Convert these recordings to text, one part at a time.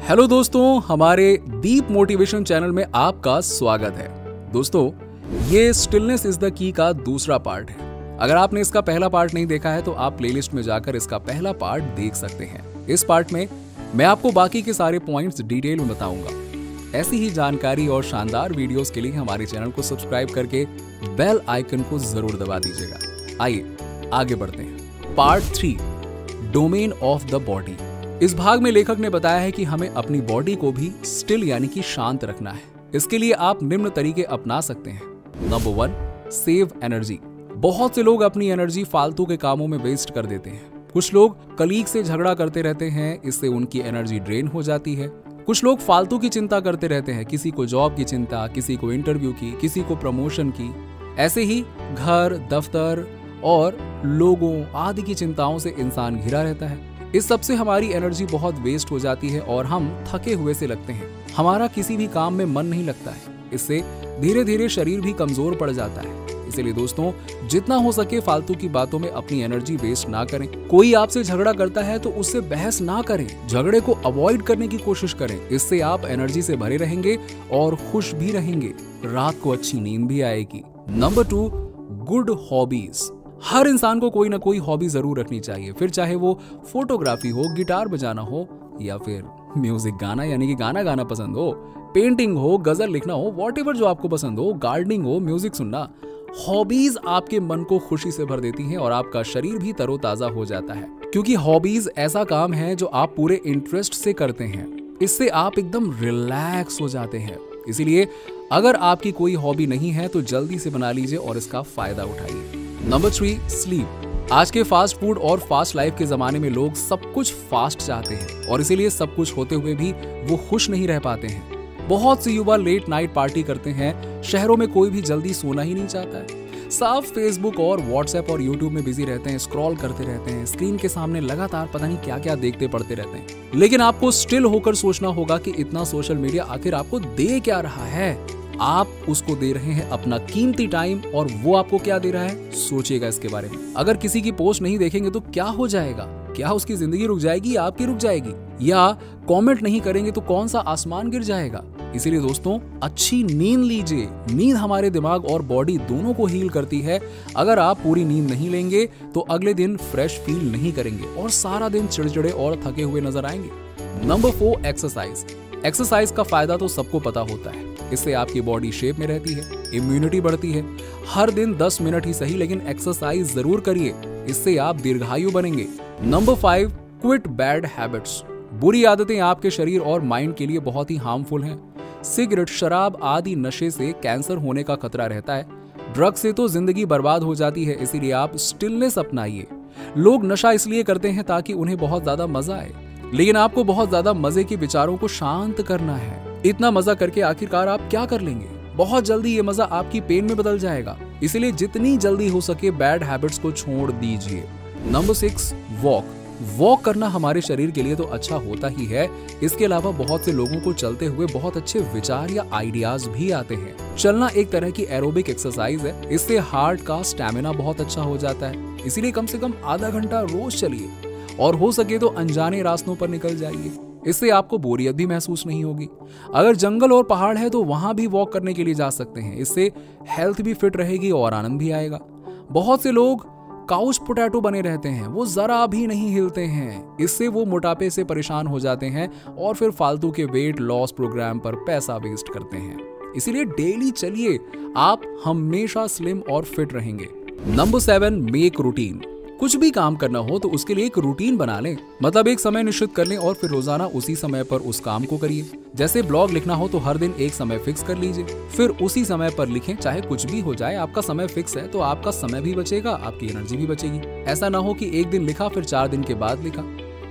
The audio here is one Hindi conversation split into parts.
हेलो दोस्तों, हमारे डीप मोटिवेशन चैनल में आपका स्वागत है। दोस्तों, ये स्टिलनेस इज द की का दूसरा पार्ट है। अगर आपने इसका पहला पार्ट नहीं देखा है तो आप प्लेलिस्ट में जाकर इसका पहला पार्ट देख सकते हैं। इस पार्ट में मैं आपको बाकी के सारे पॉइंट्स डिटेल में बताऊंगा। ऐसी ही जानकारी और शानदार वीडियोस के लिए हमारे चैनल को सब्सक्राइब करके बेल आइकन को जरूर दबा दीजिएगा। आइए आगे बढ़ते हैं। Part 3, domain of the body. इस भाग में लेखक ने बताया है कि हमें अपनी बॉडी को भी स्टिल यानी कि शांत रखना है। इसके लिए आप निम्न तरीके अपना सकते हैं। Number 1, save energy. बहुत से लोग अपनी एनर्जी फालतू के कामों में वेस्ट कर देते हैं। कुछ लोग कलीग से झगड़ा करते रहते हैं, इससे उनकी एनर्जी ड्रेन हो जाती है। कुछ लोग फालतू की चिंता करते रहते हैं, किसी को जॉब की चिंता, किसी को इंटरव्यू की, किसी को प्रमोशन की। ऐसे ही घर, दफ्तर और लोगों आदि की चिंताओं से इंसान घिरा रहता है। इस सब से हमारी एनर्जी बहुत वेस्ट हो जाती है और हम थके हुए से लगते हैं। हमारा किसी भी काम में मन नहीं लगता है। इससे धीरे धीरे शरीर भी कमजोर पड़ जाता है। इसलिए दोस्तों, जितना हो सके फालतू की बातों में अपनी एनर्जी वेस्ट ना करें। कोई आपसे झगड़ा करता है तो उससे बहस ना करें, झगड़े को अवॉइड करने की कोशिश करें। इससे आप एनर्जी से भरे रहेंगे और खुश भी रहेंगे। रात को अच्छी नींद भी आएगी। Number 2, good hobbies. हर इंसान को कोई ना कोई हॉबी जरूर रखनी चाहिए, फिर चाहे वो फोटोग्राफी हो, गिटार बजाना हो, या फिर म्यूजिक गाना यानी कि गाना गाना पसंद हो, पेंटिंग हो, गजल लिखना हो, व्हाटएवर जो आपको पसंद हो, गार्डनिंग हो, म्यूजिक सुनना। हॉबीज आपके मन को खुशी से भर देती हैं और आपका शरीर भी तरोताजा हो जाता है, क्योंकि हॉबीज ऐसा काम है जो आप पूरे इंटरेस्ट से करते हैं। इससे आप एकदम रिलैक्स हो जाते हैं। इसीलिए अगर आपकी कोई हॉबी नहीं है तो जल्दी से बना लीजिए और इसका फायदा उठाइए। Number 3, sleep. आज के फास्ट फूड और फास्ट लाइफ के जमाने में लोग सब कुछ फास्ट चाहते हैं और इसीलिए सब कुछ होते हुए भी वो खुश नहीं रह पाते हैं। बहुत से युवा लेट नाइट पार्टी करते हैं। शहरों में कोई भी जल्दी सोना ही नहीं चाहता है। सब फेसबुक और व्हाट्सएप और यूट्यूब में बिजी रहते हैं, स्क्रॉल करते रहते हैं, स्क्रीन के सामने लगातार पता नहीं क्या क्या देखते पड़ते रहते हैं। लेकिन आपको स्टिल होकर सोचना होगा कि इतना सोशल मीडिया आखिर आपको दे क्या रहा है। आप उसको दे रहे हैं अपना कीमती टाइम और वो आपको क्या दे रहा है, सोचिएगा इसके बारे में। अगर किसी की पोस्ट नहीं देखेंगे तो क्या हो जाएगा? क्या उसकी जिंदगी रुक जाएगी या आपकी रुक जाएगी? या कमेंट नहीं करेंगे तो कौन सा आसमान गिर जाएगा? इसीलिए दोस्तों, अच्छी नींद लीजिए। नींद हमारे दिमाग और बॉडी दोनों को हील करती है। अगर आप पूरी नींद नहीं लेंगे तो अगले दिन फ्रेश फील नहीं करेंगे और सारा दिन चिड़चिड़े और थके हुए नजर आएंगे। Number 4, exercise. एक्सरसाइज का फायदा तो सबको पता होता है। इससे आपकी बॉडी शेप में रहती है, इम्यूनिटी बढ़ती है। हर दिन 10 मिनट ही सही लेकिन एक्सरसाइज जरूर करिए, इससे आप दीर्घायु बनेंगे। Number 5, quit bad habits. बुरी आदतें आपके शरीर और माइंड के लिए बहुत ही हार्मफुल हैं। सिगरेट, शराब आदि नशे से कैंसर होने का खतरा रहता है। ड्रग से तो जिंदगी बर्बाद हो जाती है। इसीलिए आप स्टिलनेस अपनाइए। लोग नशा इसलिए करते हैं ताकि उन्हें बहुत ज्यादा मजा आए, लेकिन आपको बहुत ज्यादा मजे के विचारों को शांत करना है। इतना मजा करके आखिरकार आप क्या कर लेंगे? बहुत जल्दी ये मजा आपकी पेन में बदल जाएगा। इसलिए जितनी जल्दी हो सके बैड हैबिट्स को छोड़ दीजिए। Number 6, walk. वॉक करना हमारे शरीर के लिए तो अच्छा होता ही है। इसके अलावा बहुत से लोगों को चलते हुए बहुत अच्छे विचार या आइडियाज भी आते हैं। चलना एक तरह की एरोबिक एक्सरसाइज है। इससे हार्ट का स्टैमिना बहुत अच्छा हो जाता है। इसीलिए कम से कम आधा घंटा रोज चलिए और हो सके तो अनजाने रास्तों पर निकल जाइए। इससे आपको बोरियत भी महसूस नहीं होगी। अगर जंगल और पहाड़ है तो वहां भी वॉक करने के लिए जा सकते हैं। इससे हेल्थ भी फिट रहेगी और आनंद भी आएगा। बहुत से लोग काउच पोटैटो बने रहते हैं, वो जरा भी नहीं हिलते हैं। इससे वो मोटापे से परेशान हो जाते हैं और फिर फालतू के वेट लॉस प्रोग्राम पर पैसा वेस्ट करते हैं। इसीलिए डेली चलिए, आप हमेशा स्लिम और फिट रहेंगे। Number 7, make routine. कुछ भी काम करना हो तो उसके लिए एक रूटीन बना लें। मतलब एक समय निश्चित कर लें और फिर रोजाना उसी समय पर उस काम को करिए। जैसे ब्लॉग लिखना हो तो हर दिन एक समय फिक्स कर लीजिए, फिर उसी समय पर लिखें। चाहे कुछ भी हो जाए, आपका समय फिक्स है तो आपका समय भी बचेगा, आपकी एनर्जी भी बचेगी। ऐसा ना हो कि एक दिन लिखा फिर 4 दिन के बाद लिखा।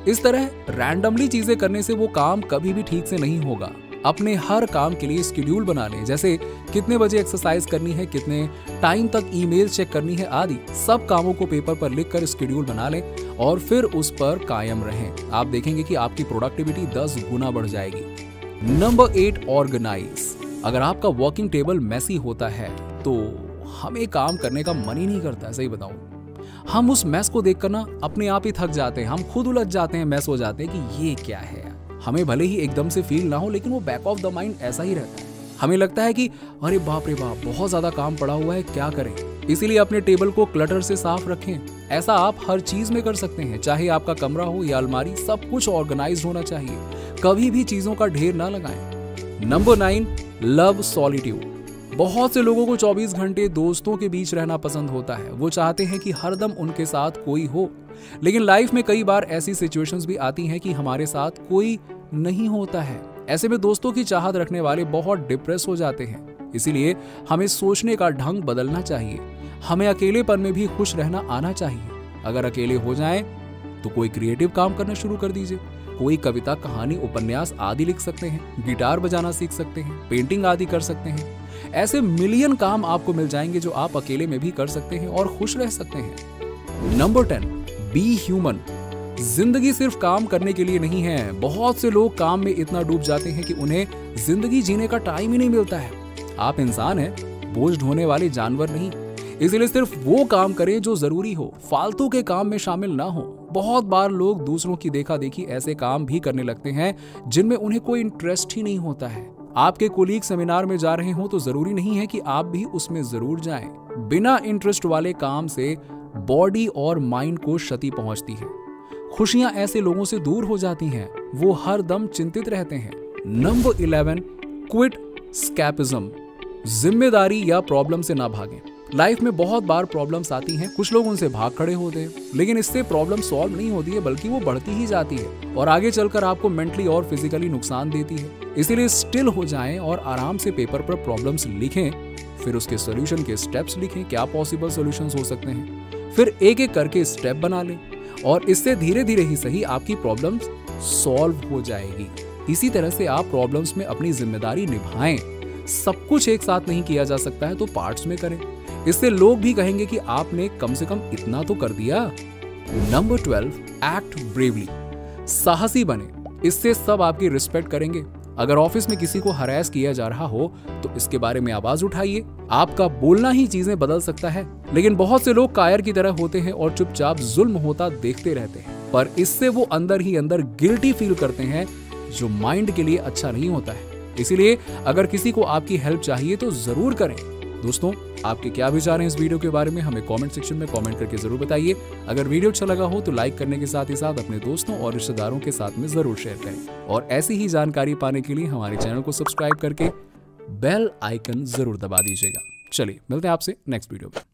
इस तरह रैंडमली चीजें करने से वो काम कभी भी ठीक से नहीं होगा। अपने हर काम के लिए शेड्यूल बना लें, जैसे कितने बजे एक्सरसाइज करनी है, कितने टाइम तक ईमेल चेक करनी है आदि। सब कामों को पेपर पर लिखकर शेड्यूल बना लें और फिर उस पर कायम रहें। आप देखेंगे कि आपकी प्रोडक्टिविटी 10 गुना बढ़ जाएगी। Number 8, organise. अगर आपका वर्किंग टेबल मैसी होता है तो हमें काम करने का मन ही नहीं करता। सही बताऊं, हम उस मैस को देखकर ना अपने आप ही थक जाते हैं। हम खुद उलझ जाते हैं, मैस हो जाते हैं कि ये क्या है। हमें भले ही एकदम से फील ना हो, लेकिन वो बैक ऑफ द माइंड ऐसा ही रहता है। हमें लगता है कि अरे बाप रे बाप, बहुत ज्यादा काम पड़ा हुआ है, क्या करें। इसीलिए अपने टेबल को क्लटर से साफ रखें। ऐसा आप हर चीज में कर सकते हैं, चाहे आपका कमरा हो या अलमारी, सब कुछ ऑर्गेनाइज होना चाहिए। कभी भी चीजों का ढेर ना लगाएं। Number 9, love solitude. बहुत से लोगों को 24 घंटे दोस्तों के बीच रहना पसंद होता है। वो चाहते हैं कि हरदम उनके साथ कोई हो, लेकिन लाइफ में कई बार ऐसी सिचुएशंस भी आती हैं कि हमारे साथ कोई नहीं होता है। ऐसे में दोस्तों की चाहत रखने वाले बहुत डिप्रेस हो जाते हैं। इसीलिए हमें सोचने का ढंग बदलना चाहिए। हमें अकेलेपन में भी खुश रहना आना चाहिए। अगर अकेले हो जाएं तो कोई क्रिएटिव काम करना शुरू कर दीजिए। कोई कविता, कहानी, उपन्यास आदि लिख सकते हैं, गिटार बजाना सीख सकते हैं, पेंटिंग आदि कर सकते हैं। ऐसे मिलियन काम आपको मिल जाएंगे जो आप अकेले में भी कर सकते हैं और खुश रह सकते हैं। Number 10, be human. जिंदगी सिर्फ काम करने के लिए नहीं है। बहुत से लोग काम में इतना डूब जाते हैं कि उन्हें जिंदगी जीने का टाइम ही नहीं मिलता है। आप इंसान हैं, बोझ ढोने वाले जानवर नहीं। इसलिए सिर्फ वो काम करें जो जरूरी हो, फालतू के काम में शामिल ना हो। बहुत बार लोग दूसरों की देखा देखी ऐसे काम भी करने लगते हैं जिनमें उन्हें कोई इंटरेस्ट ही नहीं होता है। आपके कोलीग सेमिनार में जा रहे हो तो जरूरी नहीं है कि आप भी उसमें जरूर जाएं। बिना इंटरेस्ट वाले काम से बॉडी और माइंड को क्षति पहुंचती है। खुशियां ऐसे लोगों से दूर हो जाती हैं, वो हर दम चिंतित रहते हैं। Number 11, quit escapism. जिम्मेदारी या प्रॉब्लम से ना भागें। लाइफ में बहुत बार प्रॉब्लम्स आती हैं, कुछ लोग उनसे भाग खड़े होते हैं, लेकिन इससे प्रॉब्लम सॉल्व नहीं होती है, बल्कि वो बढ़ती ही जाती है और आगे चलकर आपको मेंटली और फिजिकली नुकसान देती है। इसीलिए स्टिल हो जाएं और आराम से पेपर पर प्रॉब्लम्स लिखें, फिर उसके सॉल्यूशन के स्टेप्स लिखें, क्या पॉसिबल सॉल्यूशंस हो सकते हैं, फिर एक एक करके स्टेप बना लें और इससे धीरे धीरे ही सही आपकी प्रॉब्लम्स सॉल्व हो जाएगी। इसी तरह से आप प्रॉब्लम्स में अपनी जिम्मेदारी निभाएं। सब कुछ एक साथ नहीं किया जा सकता है, तो पार्ट्स में करें। इससे लोग भी कहेंगे कि आपने कम से कम इतना तो कर दिया। Number 12, act bravely. साहसी बने, इससे सब आपकी रिस्पेक्ट करेंगे। अगर ऑफिस में किसी को हरास किया जा रहा हो तो इसके बारे में आवाज उठाइए। आपका बोलना ही चीजें बदल सकता है। लेकिन बहुत से लोग कायर की तरह होते हैं और चुपचाप जुल्म होता देखते रहते हैं, पर इससे वो अंदर ही अंदर गिल्टी फील करते हैं, जो माइंड के लिए अच्छा नहीं होता है। इसीलिए अगर किसी को आपकी हेल्प चाहिए तो जरूर करें। दोस्तों, आपके क्या विचार हैं इस वीडियो के बारे में, हमें कमेंट सेक्शन में कमेंट करके जरूर बताइए। अगर वीडियो अच्छा लगा हो तो लाइक करने के साथ ही साथ अपने दोस्तों और रिश्तेदारों के साथ में जरूर शेयर करें और ऐसी ही जानकारी पाने के लिए हमारे चैनल को सब्सक्राइब करके बेल आइकन जरूर दबा दीजिएगा। चलिए मिलते हैं आपसे नेक्स्ट वीडियो में।